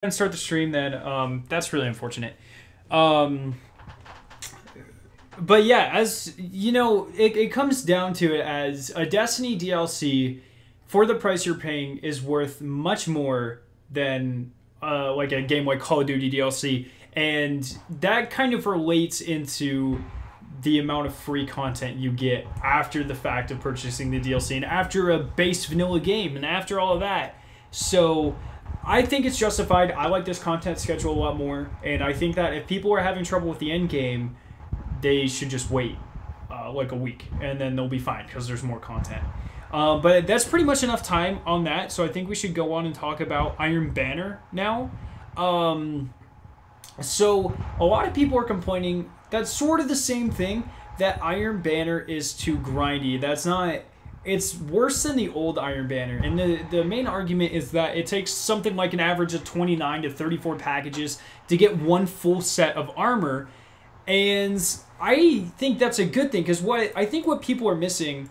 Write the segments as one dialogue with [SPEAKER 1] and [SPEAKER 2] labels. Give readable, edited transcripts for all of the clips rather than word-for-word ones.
[SPEAKER 1] and start the stream then. That's really unfortunate. Um, but yeah, as you know, it comes down to it as a Destiny DLC for the price you're paying is worth much more than like a game like Call of Duty DLC, and that kind of relates into the amount of free content you get after the fact of purchasing the DLC and after a base vanilla game and after all of that. So I think it's justified. I like this content schedule a lot more, and I think that if people are having trouble with the end game, they should just wait like a week, and then they'll be fine because there's more content. But that's pretty much enough time on that, so I think we should go on and talk about Iron Banner now. So a lot of people are complaining that's sort of the same thing, that Iron Banner is too grindy. That's not... It's worse than the old Iron Banner, and the main argument is that it takes something like an average of 29 to 34 packages to get one full set of armor, and I think that's a good thing, because I think what people are missing,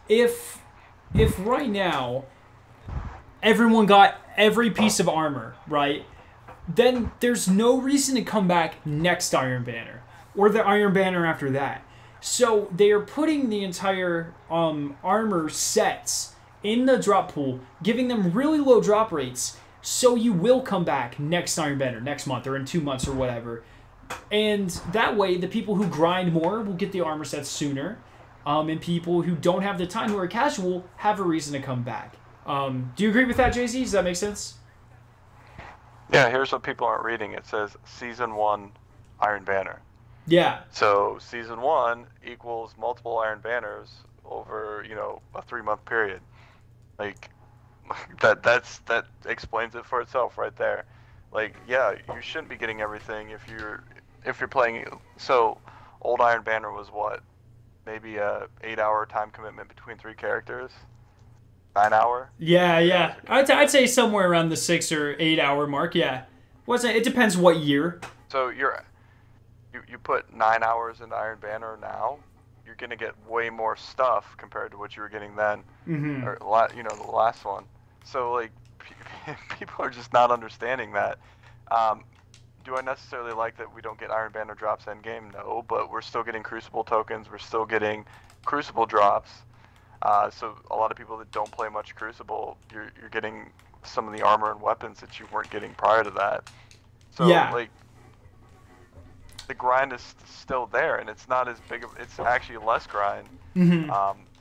[SPEAKER 1] if right now everyone got every piece of armor, right, then there's no reason to come back next Iron Banner, or the Iron Banner after that. So they are putting the entire armor sets in the drop pool, giving them really low drop rates, so you will come back next Iron Banner, next month, or in 2 months, or whatever. And that way, the people who grind more will get the armor sets sooner, and people who don't have the time, who are casual, have a reason to come back. Do you agree with that, Jay-Z? Does that make sense?
[SPEAKER 2] Yeah, here's what people aren't reading. It says Season 1 Iron Banner.
[SPEAKER 1] Yeah.
[SPEAKER 2] So Season 1 equals multiple Iron Banners over, a 3-month period. Like, that explains it for itself right there. Like, yeah, you shouldn't be getting everything if you're playing. So old Iron Banner was what? Maybe a 8-hour time commitment between 3 characters? 9-hour?
[SPEAKER 1] Yeah. I'd say somewhere around the 6 or 8 hour mark. Yeah. It depends what year.
[SPEAKER 2] So you put 9 hours into Iron Banner now, you're gonna get way more stuff compared to what you were getting then, or the last one. So like, people are just not understanding that. Do I necessarily like that we don't get Iron Banner drops end game? No, but we're still getting Crucible tokens. We're still getting Crucible drops. So a lot of people that don't play much Crucible, you're getting some of the armor and weapons that you weren't getting prior to that. So
[SPEAKER 1] yeah.
[SPEAKER 2] Like, the grind is still there, and it's not as big of, it's actually less grind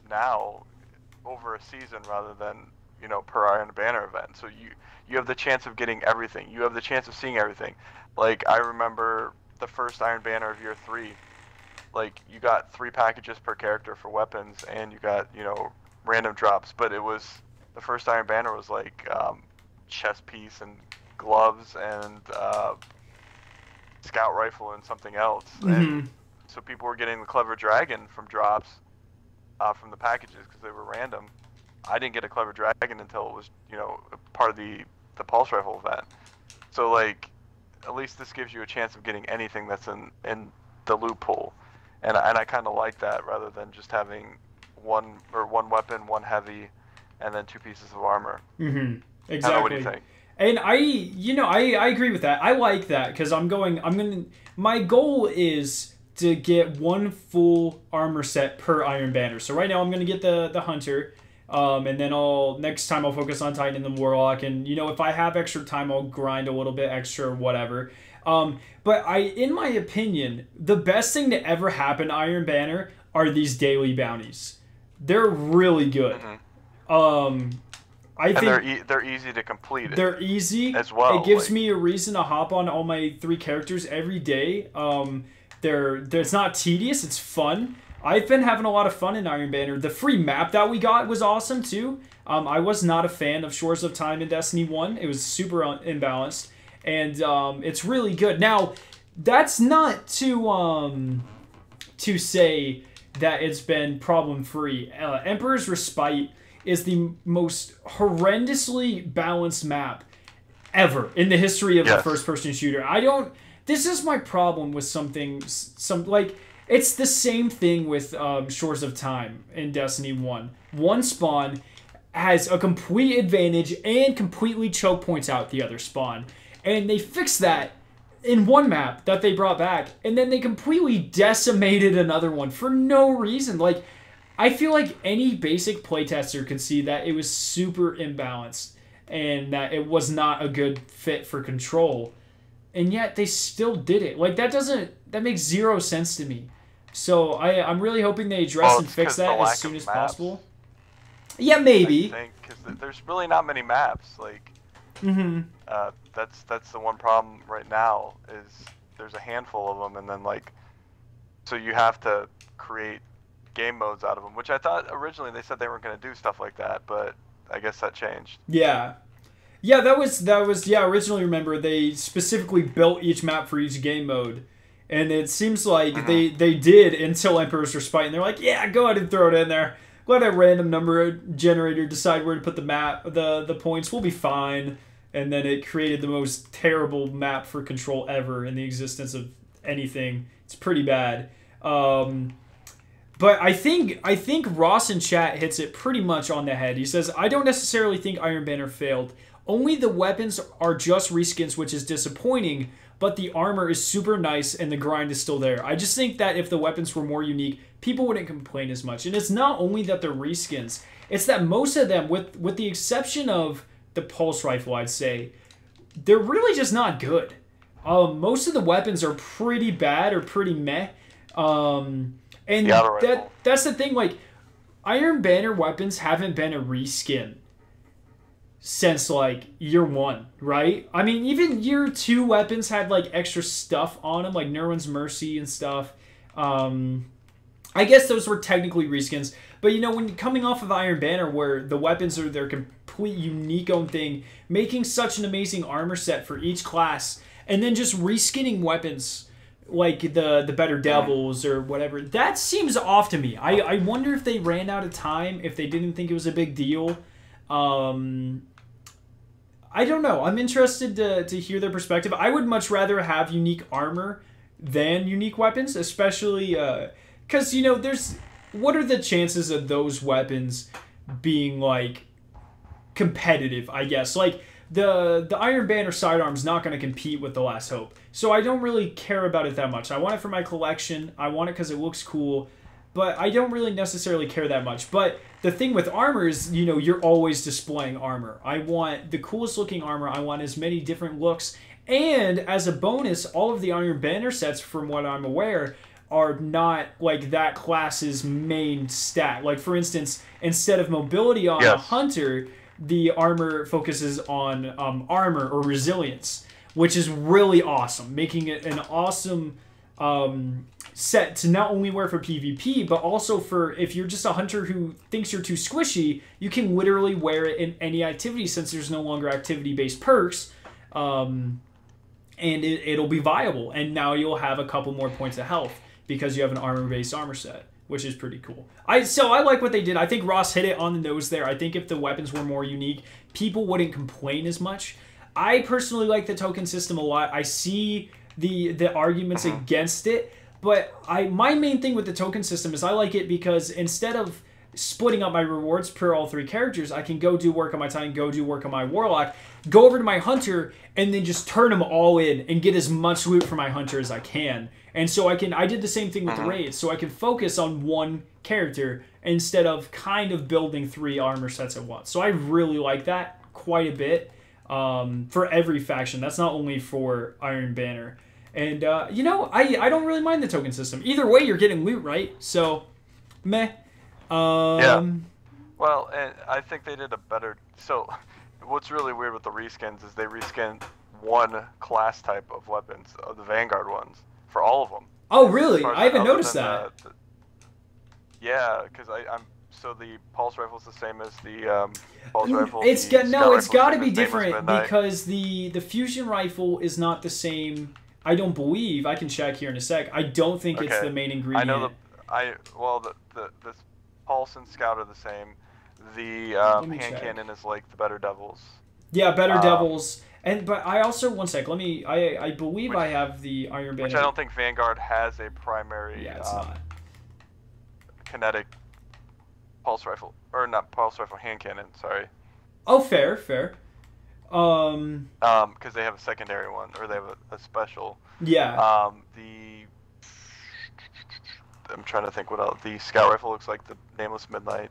[SPEAKER 2] now over a season rather than per Iron Banner event. So you have the chance of getting everything. You have the chance of seeing everything. Like, I remember the first Iron Banner of year 3. Like, you got 3 packages per character for weapons, and you got random drops. But it was, the first Iron Banner was like chest piece and gloves and scout rifle and something else. And so people were getting the Clever Dragon from drops from the packages because they were random. I didn't get a Clever Dragon until it was part of the pulse rifle event. So like, at least this gives you a chance of getting anything that's in the loot pool, and I kind of like that rather than just having one weapon, 1 heavy, and then 2 pieces of armor.
[SPEAKER 1] Exactly.
[SPEAKER 2] What do you think?
[SPEAKER 1] And I agree with that. I like that because my goal is to get 1 full armor set per Iron Banner. So right now I'm gonna get the Hunter, and then next time I'll focus on Titan and the Warlock, and if I have extra time I'll grind a little bit extra or whatever. But in my opinion, the best thing to ever happen to Iron Banner are these daily bounties. They're really good. I think
[SPEAKER 2] they're easy to complete.
[SPEAKER 1] They're easy
[SPEAKER 2] as well.
[SPEAKER 1] It gives me a reason to hop on all my 3 characters every day. It's not tedious. It's fun. I've been having a lot of fun in Iron Banner. The free map that we got was awesome too. I was not a fan of Shores of Time in Destiny 1. It was super imbalanced, and it's really good. Now, that's not to say that it's been problem free. Emperor's Respite is the most horrendously balanced map ever in the history of a first-person shooter. This is my problem with it's the same thing with Shores of Time in Destiny 1. One spawn has a complete advantage and completely choke points out the other spawn. And they fixed that in one map that they brought back, and then they completely decimated another one for no reason. Like, I feel like any basic playtester could see that it was super imbalanced and that it was not a good fit for control. And yet they still did it. Like, that makes zero sense to me. So I'm really hoping they address and fix that as soon as possible. Yeah, maybe.
[SPEAKER 2] I think because there's really not many maps. Like, that's the one problem right now is there's a handful of them, and then like, so you have to create game modes out of them, which I thought originally they said they weren't going to do stuff like that, but I guess that changed.
[SPEAKER 1] Yeah. Yeah, that was originally, remember, they specifically built each map for each game mode. And it seems like they did until Emperor's Respite, and they're like, yeah, go ahead and throw it in there. Let a random number generator decide where to put the points. We'll be fine. And then it created the most terrible map for control ever in the existence of anything. It's pretty bad. But I think Ross in chat hits it pretty much on the head. He says, I don't necessarily think Iron Banner failed. Only the weapons are just reskins, which is disappointing, but the armor is super nice and the grind is still there. I just think that if the weapons were more unique, people wouldn't complain as much. And it's not only that they're reskins, it's that most of them, with the exception of the pulse rifle, I'd say, they're really just not good. Most of the weapons are pretty bad or pretty meh. And that's the thing, like, Iron Banner weapons haven't been a reskin since, like, year 1, right? I mean, even year 2 weapons had, like, extra stuff on them, like Nerwin's Mercy and stuff. I guess those were technically reskins. But, you know, when coming off of Iron Banner, where the weapons are their complete unique own thing, making such an amazing armor set for each class, and then just reskinning weapons like the Better Devils or whatever, that seems off to me. I wonder if they ran out of time, if they didn't think it was a big deal. I don't know. I'm interested to hear their perspective. I would much rather have unique armor than unique weapons, especially because, you know, what are the chances of those weapons being, like, competitive, I guess? Like, the Iron Banner sidearm's not going to compete with the Last Hope. So I don't really care about it that much. I want it for my collection. I want it because it looks cool. But I don't really necessarily care that much. But the thing with armor is, you know, you're always displaying armor. I want the coolest looking armor. I want as many different looks. And as a bonus, all of the Iron Banner sets, from what I'm aware, are not like that class's main stat. Like, for instance, instead of mobility on a hunter, the armor focuses on armor or resilience, which is really awesome, making it an awesome set to not only wear for PvP, but also for if you're just a hunter who thinks you're too squishy, you can literally wear it in any activity since there's no longer activity-based perks, and it'll be viable. And now you'll have a couple more points of health because you have an armor-based armor set, which is pretty cool. So I like what they did. I think Ross hit it on the nose there. I think if the weapons were more unique, people wouldn't complain as much. I personally like the token system a lot. I see the arguments against it, but my main thing with the token system is I like it because instead of splitting up my rewards per all 3 characters, I can go do work on my Titan, go do work on my Warlock, go over to my Hunter, and then just turn them all in and get as much loot for my Hunter as I can. And so I did the same thing with the raids, so I can focus on one character instead of kind of building 3 armor sets at once. So I really like that quite a bit for every faction. That's not only for Iron Banner. And, you know, I don't really mind the token system. Either way, you're getting loot, right? So, meh.
[SPEAKER 2] Yeah. Well, and I think they did a better... So, what's really weird with the reskins is they reskinned one class type of weapons, the Vanguard ones, for all of them.
[SPEAKER 1] Oh, really? I haven't noticed that.
[SPEAKER 2] Yeah, because so the pulse rifle is the same as the pulse rifle.
[SPEAKER 1] It's got to be different because the fusion rifle is not the same. I don't believe. I can check here in a sec. I don't think it's the main ingredient.
[SPEAKER 2] I know the pulse and scout are the same. The hand cannon is like the Better Devils.
[SPEAKER 1] Yeah, Better Devils. But I also, one sec, I believe I have the Iron Banner.
[SPEAKER 2] Which I don't think Vanguard has a primary kinetic pulse rifle, or not pulse rifle, hand cannon, sorry.
[SPEAKER 1] Oh, fair.
[SPEAKER 2] Because they have a secondary one, or they have a special.
[SPEAKER 1] Yeah.
[SPEAKER 2] I'm trying to think what else. The scout rifle looks like the Nameless Midnight.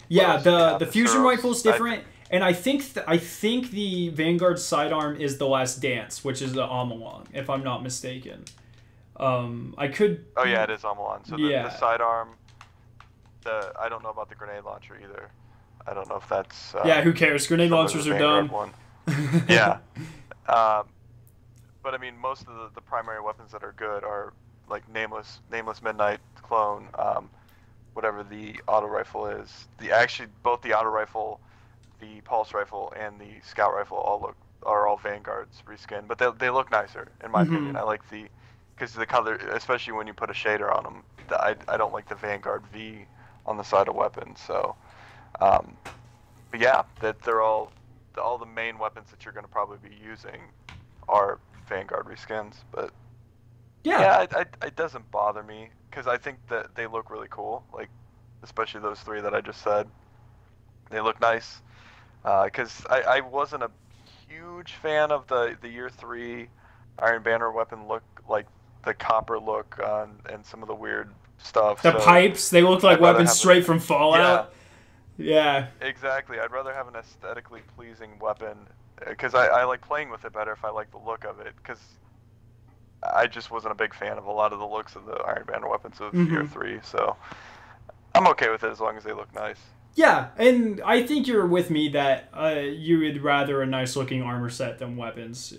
[SPEAKER 1] Yeah, the fusion rifle's different, and I think the Vanguard sidearm is the Last Dance, which is the Amalon, if I'm not mistaken. I could.
[SPEAKER 2] Oh yeah, it is Amalon. So
[SPEAKER 1] yeah.
[SPEAKER 2] The sidearm. I don't know about the grenade launcher either. I don't know if that's.
[SPEAKER 1] Yeah, who cares? Grenade launchers are dumb.
[SPEAKER 2] Yeah. But I mean, most of the primary weapons that are good are like Nameless Midnight clone, whatever the auto rifle is. Both the auto rifle, the pulse rifle, and the scout rifle are all Vanguards reskin, but they look nicer in my opinion. I like because the color, especially when you put a shader on them. I don't like the Vanguard V on the side of weapons. So, but yeah, they're all the main weapons that you're going to probably be using are Vanguard reskins, but yeah, it doesn't bother me because I think that they look really cool. Like, especially those three that I just said, they look nice. Because I wasn't a huge fan of the Year 3 Iron Banner weapon look, like the copper look and some of the weird stuff.
[SPEAKER 1] The pipes, they look like weapons straight from Fallout. Yeah.
[SPEAKER 2] Exactly. I'd rather have an aesthetically pleasing weapon because I like playing with it better if I like the look of it, because I just wasn't a big fan of a lot of the looks of the Iron Banner weapons of Year 3, so I'm okay with it as long as they look nice.
[SPEAKER 1] Yeah, and I think you're with me that you would rather a nice looking armor set than weapons.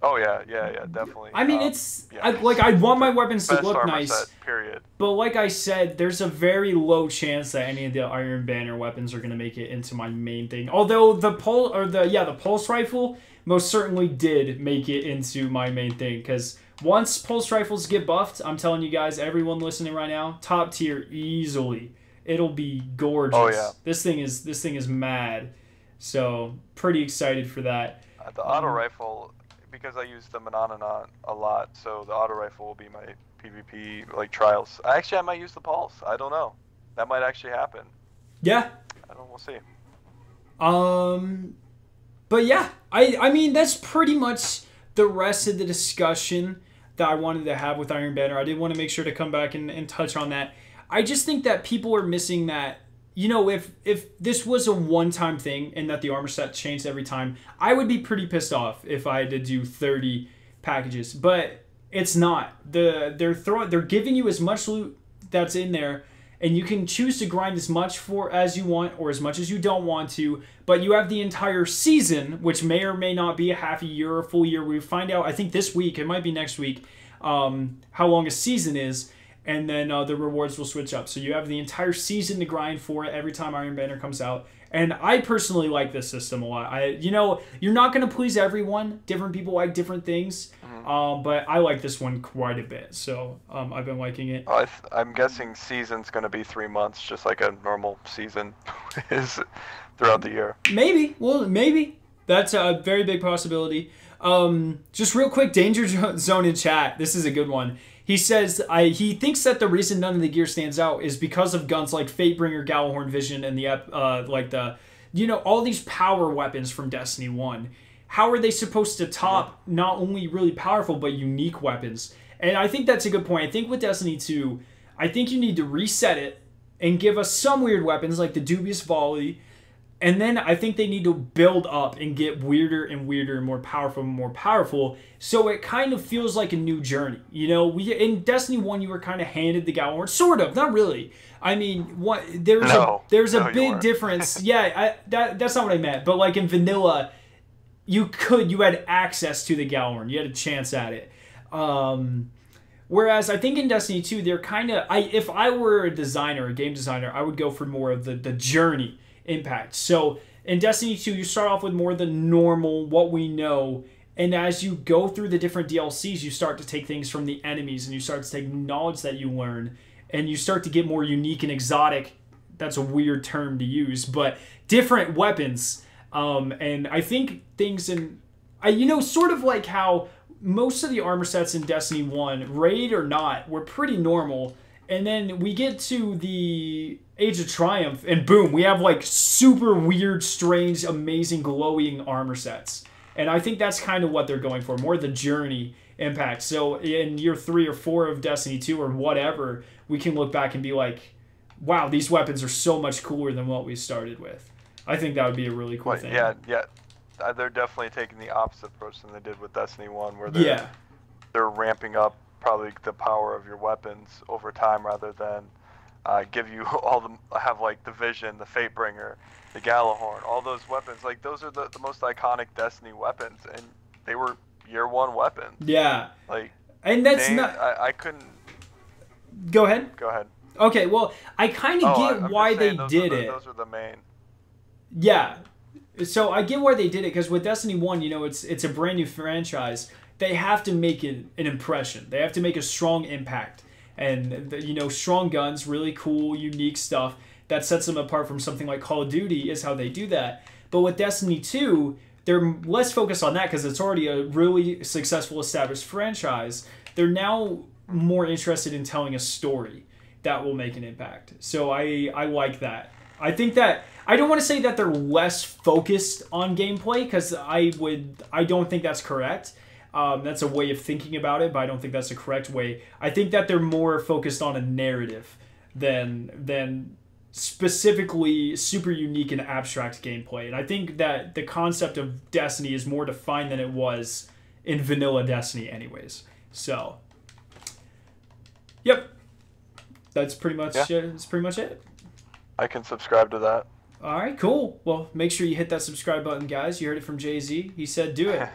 [SPEAKER 2] Oh yeah, definitely.
[SPEAKER 1] I mean, I want my weapons to look nice.
[SPEAKER 2] Set, period.
[SPEAKER 1] But like I said, there's a very low chance that any of the Iron Banner weapons are going to make it into my main thing. Although the pulse rifle most certainly did make it into my main thing, because once pulse rifles get buffed, I'm telling you guys, everyone listening right now, top tier easily. It'll be gorgeous.
[SPEAKER 2] Oh yeah.
[SPEAKER 1] This thing is mad. So pretty excited for that.
[SPEAKER 2] The auto rifle, because I use the Monononaut a lot, so the auto rifle will be my PvP like trials. Actually, I might use the pulse. I don't know. That might actually happen.
[SPEAKER 1] Yeah.
[SPEAKER 2] I don't. We'll see.
[SPEAKER 1] But yeah, I mean that's pretty much the rest of the discussion that I wanted to have with Iron Banner. I did want to make sure to come back and touch on that. I just think that people are missing that. You know, if this was a one-time thing and that the armor set changed every time, I would be pretty pissed off if I had to do 30 packages. But it's not. They're giving you as much loot that's in there, and you can choose to grind as much as you want or as much as you don't want to. But you have the entire season, which may or may not be a half a year or a full year. We find out, I think this week, it might be next week, how long a season is. And then the rewards will switch up. So you have the entire season to grind for it every time Iron Banner comes out. And I personally like this system a lot. You're not going to please everyone. Different people like different things. But I like this one quite a bit. So I've been liking it.
[SPEAKER 2] I'm guessing season's going to be 3 months, just like a normal season is throughout the year.
[SPEAKER 1] Maybe. Well, maybe. That's a very big possibility. Just real quick, Danger Zone in chat. This is a good one. He says he thinks that the reason none of the gear stands out is because of guns like Fatebringer, Gallowhorn Vision, and all these power weapons from Destiny 1. How are they supposed to top not only really powerful but unique weapons? And I think that's a good point. I think with Destiny 2, I think you need to reset it and give us some weird weapons like the Dubious Volley. And then I think they need to build up and get weirder and weirder and more powerful, so it kind of feels like a new journey. You know, in Destiny 1, you were kind of handed the Gallowhorn, sort of, not really. I mean, there's a big difference. Yeah, that's not what I meant. But like in vanilla, you had access to the Gallowhorn, you had a chance at it. Whereas I think in Destiny 2, they're kind of, if I were a game designer, I would go for more of the journey impact. So in Destiny 2, you start off with more of the normal, what we know, and as you go through the different DLCs, you start to take things from the enemies, and you start to take knowledge that you learn, and you start to get more unique and exotic. That's a weird term to use, but different weapons. And I think things sort of like how most of the armor sets in Destiny 1, raid or not, were pretty normal. And then we get to the Age of Triumph, and boom, we have like super weird, strange, amazing, glowing armor sets. And I think that's kind of what they're going for, more the journey impact. So in year 3 or 4 of Destiny 2 or whatever, we can look back and be like, wow, these weapons are so much cooler than what we started with. I think that would be a really cool thing.
[SPEAKER 2] Yeah. They're definitely taking the opposite approach than they did with Destiny 1, where they're ramping up probably the power of your weapons over time rather than give you have like the Vision, the Fatebringer, the Galahorn, all those weapons. Like those are the most iconic Destiny weapons, and they were year 1 weapons.
[SPEAKER 1] Yeah.
[SPEAKER 2] Like,
[SPEAKER 1] and that's
[SPEAKER 2] I couldn't.
[SPEAKER 1] Go ahead.
[SPEAKER 2] Go ahead.
[SPEAKER 1] Okay, well, I kind of get why they did it.
[SPEAKER 2] Those are the main.
[SPEAKER 1] Yeah. So I get why they did it, because with Destiny 1, you know, it's a brand new franchise. They have to make an impression. They have to make a strong impact. And, you know, strong guns, really cool, unique stuff that sets them apart from something like Call of Duty is how they do that. But with Destiny 2, they're less focused on that because it's already a really successful, established franchise. They're now more interested in telling a story that will make an impact. So I like that. I think that I don't want to say that they're less focused on gameplay, because I don't think that's correct. That's a way of thinking about it, but I don't think that's the correct way. I think that they're more focused on a narrative than specifically super unique and abstract gameplay. And I think that the concept of Destiny is more defined than it was in vanilla Destiny anyways. So, yep. That's pretty much that's pretty much it.
[SPEAKER 2] I can subscribe to that.
[SPEAKER 1] All right, cool. Well, make sure you hit that subscribe button, guys. You heard it from Jay-Z. He said do it.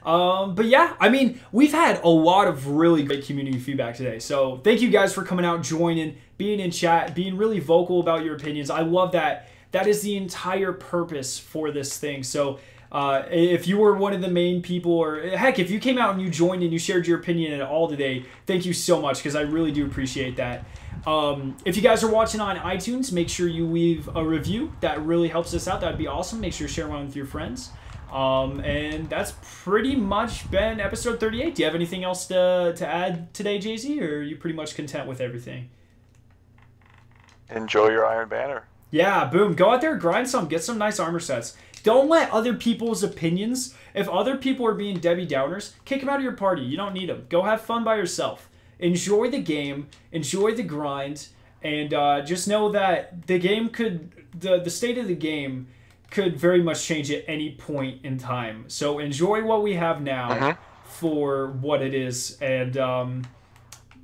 [SPEAKER 1] But yeah, I mean, we've had a lot of really great community feedback today. So thank you guys for coming out, joining, being in chat, being really vocal about your opinions. I love that. That is the entire purpose for this thing. So if you were one of the main people, or heck, if you came out and you joined and you shared your opinion at all today, thank you so much, because I really do appreciate that. If you guys are watching on iTunes, make sure you leave a review. That really helps us out. That'd be awesome. Make sure to share one with your friends. And that's pretty much been episode 38. Do you have anything else to add today, Jay-Z, or are you pretty much content with everything?
[SPEAKER 2] Enjoy your Iron Banner.
[SPEAKER 1] Yeah, boom. Go out there, grind some, get some nice armor sets. Don't let other people's opinions, if other people are being Debbie Downers, kick them out of your party. You don't need them. Go have fun by yourself. Enjoy the game, enjoy the grind, and just know that the game could, the state of the game could very much change at any point in time. So enjoy what we have now for what it is, and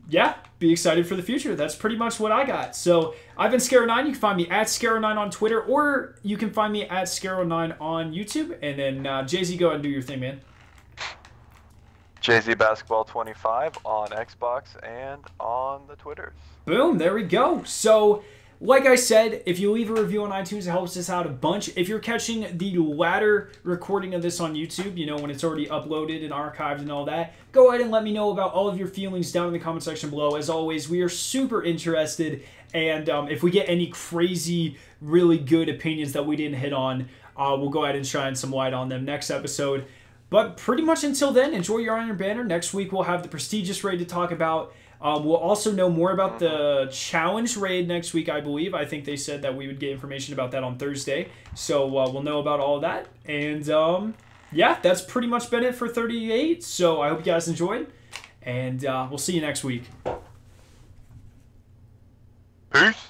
[SPEAKER 1] yeah, be excited for the future. That's pretty much what I got. So I've been Scarrow9. You can find me at Scarrow9 on Twitter, or you can find me at Scarrow9 on YouTube. And then Jay-Z, go ahead and do your thing, man.
[SPEAKER 2] Jay-Z Basketball 25 on Xbox and on the Twitters.
[SPEAKER 1] Boom, there we go. So, like I said, if you leave a review on iTunes, it helps us out a bunch. If you're catching the latter recording of this on YouTube, you know, when it's already uploaded and archived and all that, go ahead and let me know about all of your feelings down in the comment section below. As always, we are super interested, and if we get any crazy, really good opinions that we didn't hit on, we'll go ahead and shine some light on them next episode. But pretty much until then, enjoy your Iron Banner. Next week, we'll have the prestigious raid to talk about. We'll also know more about the challenge raid next week, I believe. I think they said that we would get information about that on Thursday. So we'll know about all of that. And yeah, that's pretty much been it for 38. So I hope you guys enjoyed. And we'll see you next week.
[SPEAKER 2] Peace.